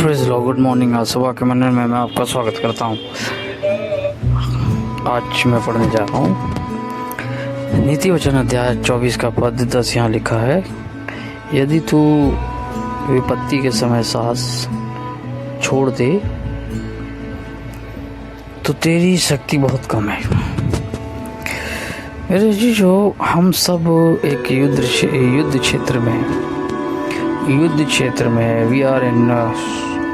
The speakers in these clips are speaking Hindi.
Praise Lord, good morning. आज सुबह के मंदिर में मैं आपका स्वागत करता हूँ। आज मैं पढ़ने जा रहा हूँ नीति वचन अध्याय 24 का पद 10। यहाँ लिखा है, यदि तू विपत्ति के समय सांस छोड़ दे तो तेरी शक्ति बहुत कम है। मेरे जी, जो हम सब एक युद्ध क्षेत्र में वी आर इन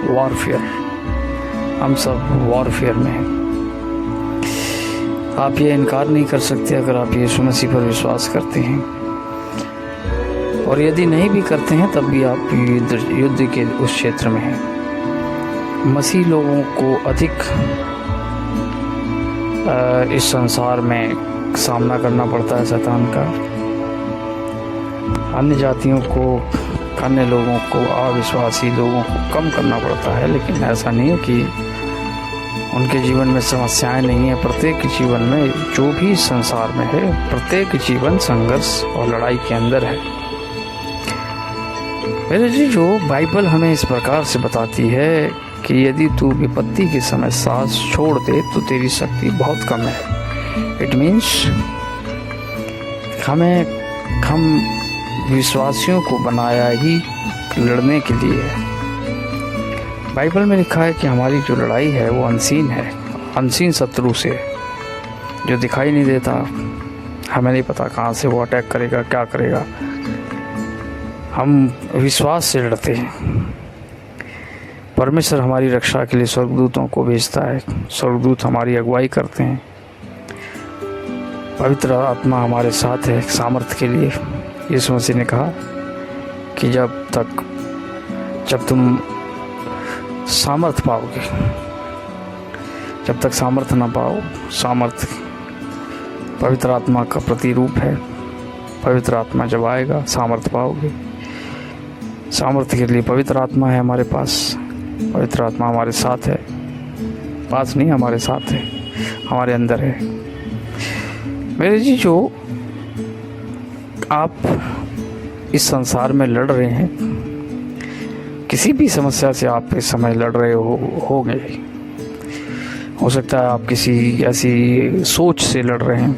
वॉरफेयर। हम सब वॉरफेयर में हैं। आप ये इनकार नहीं कर सकते अगर आप यीशु मसीह पर विश्वास करते हैं, और यदि नहीं भी करते हैं तब भी आप युद्ध के उस क्षेत्र में हैं। मसीह लोगों को अधिक इस संसार में सामना करना पड़ता है शैतान का। अन्य जातियों को, अन्य लोगों को, अविश्वासी लोगों को कम करना पड़ता है, लेकिन ऐसा नहीं है कि उनके जीवन में समस्याएं नहीं है। प्रत्येक जीवन में, जो भी संसार में है, प्रत्येक जीवन संघर्ष और लड़ाई के अंदर है। मेरे जी, जो बाइबल हमें इस प्रकार से बताती है कि यदि तू विपत्ति के समय सांस छोड़ दे तो तेरी शक्ति बहुत कम है। इट मीन्स हम विश्वासियों को बनाया ही लड़ने के लिए है। बाइबल में लिखा है कि हमारी जो लड़ाई है वो अनसीन है, अनसीन शत्रु से, जो दिखाई नहीं देता। हमें नहीं पता कहाँ से वो अटैक करेगा, क्या करेगा। हम विश्वास से लड़ते हैं। परमेश्वर हमारी रक्षा के लिए स्वर्गदूतों को भेजता है। स्वर्गदूत हमारी अगुवाई करते हैं। पवित्र आत्मा हमारे साथ है सामर्थ्य के लिए। यीशु मसीह ने कहा कि जब तुम सामर्थ पाओगे, जब तक सामर्थ ना पाओ, सामर्थ पवित्र आत्मा का प्रतिरूप है। पवित्र आत्मा जब आएगा सामर्थ पाओगे। सामर्थ्य के लिए पवित्र आत्मा है हमारे पास। पवित्र आत्मा हमारे साथ है, पास नहीं, हमारे साथ है, हमारे अंदर है। मेरे जी, जो आप इस संसार में लड़ रहे हैं, किसी भी समस्या से आप इस समय लड़ रहे होंगे। हो सकता है आप किसी ऐसी सोच से लड़ रहे हैं,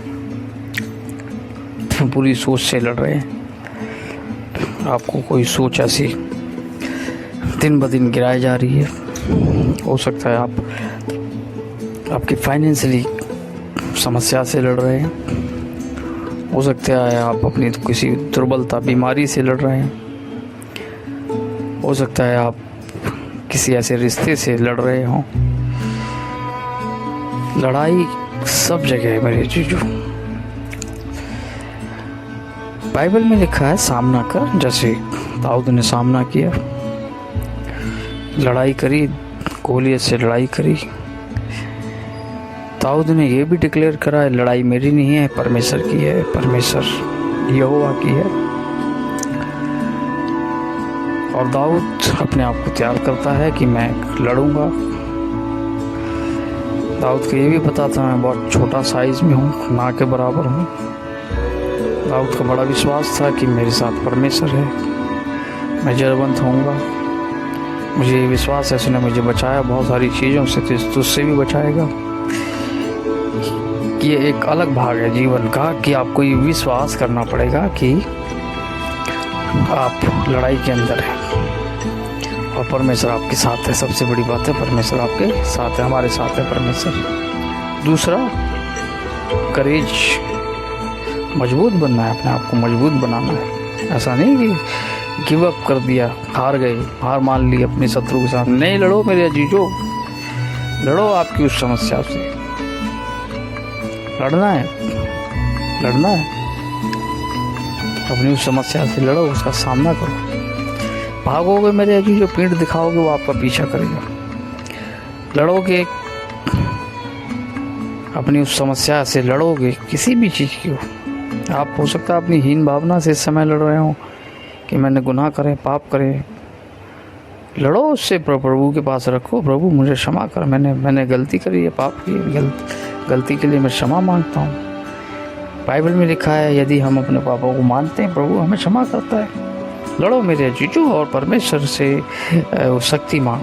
पूरी सोच से लड़ रहे हैं। आपको कोई सोच ऐसी दिन ब दिन गिराई जा रही है। हो सकता है आपकी फाइनेंशियली समस्या से लड़ रहे हैं। हो सकता है आप अपनी किसी दुर्बलता, बीमारी से लड़ रहे हैं। हो सकता है आप किसी ऐसे रिश्ते से लड़ रहे हों। लड़ाई सब जगह है मेरे जीजू। बाइबल में लिखा है, सामना कर, जैसे दाऊद ने सामना किया, लड़ाई करी, गोलियत से लड़ाई करी। दाऊद ने यह भी डिक्लेयर करा है, लड़ाई मेरी नहीं है, परमेश्वर की है, परमेश्वर यहोवा की है। और दाऊद अपने आप को तैयार करता है कि मैं लड़ूंगा। दाऊद को ये भी पता था मैं बहुत छोटा साइज में हूँ, ना के बराबर हूँ। दाऊद का बड़ा विश्वास था कि मेरे साथ परमेश्वर है, मैं जयवंत होऊंगा। मुझे विश्वास है, उसने मुझे बचाया बहुत सारी चीज़ों से, तो उससे भी बचाएगा। ये एक अलग भाग है जीवन का कि आपको ये विश्वास करना पड़ेगा कि आप लड़ाई के अंदर हैं और परमेश्वर आपके साथ है। सबसे बड़ी बात है, परमेश्वर आपके साथ है, हमारे साथ है परमेश्वर। दूसरा, करेज, मजबूत बनना है, अपने आप को मजबूत बनाना है। ऐसा नहीं कि गिव अप कर दिया, हार गए, हार मान ली अपने शत्रु के साथ। नहीं, लड़ो मेरे अजीजों, लड़ो आपकी उस समस्या से। लड़ना है अपनी उस समस्या से लड़ो, उसका सामना करो। भागोगे मेरे अजीजों, पीठ दिखाओगे, वो आपका पीछा करेगा। लड़ोगे, अपनी उस समस्या से लड़ोगे, किसी भी चीज़ की हो। आप हो सकता है अपनी हीन भावना से इस समय लड़ रहे हो कि मैंने गुनाह करे, पाप करे। लड़ो उससे, प्रभु के पास रखो, प्रभु मुझे क्षमा कर, मैंने गलती करी है, पाप की गलती के लिए मैं क्षमा मांगता हूँ। बाइबल में लिखा है, यदि हम अपने पापों को मानते हैं, प्रभु हमें क्षमा करता है। लड़ो मेरे जीजू और परमेश्वर से शक्ति मांगो।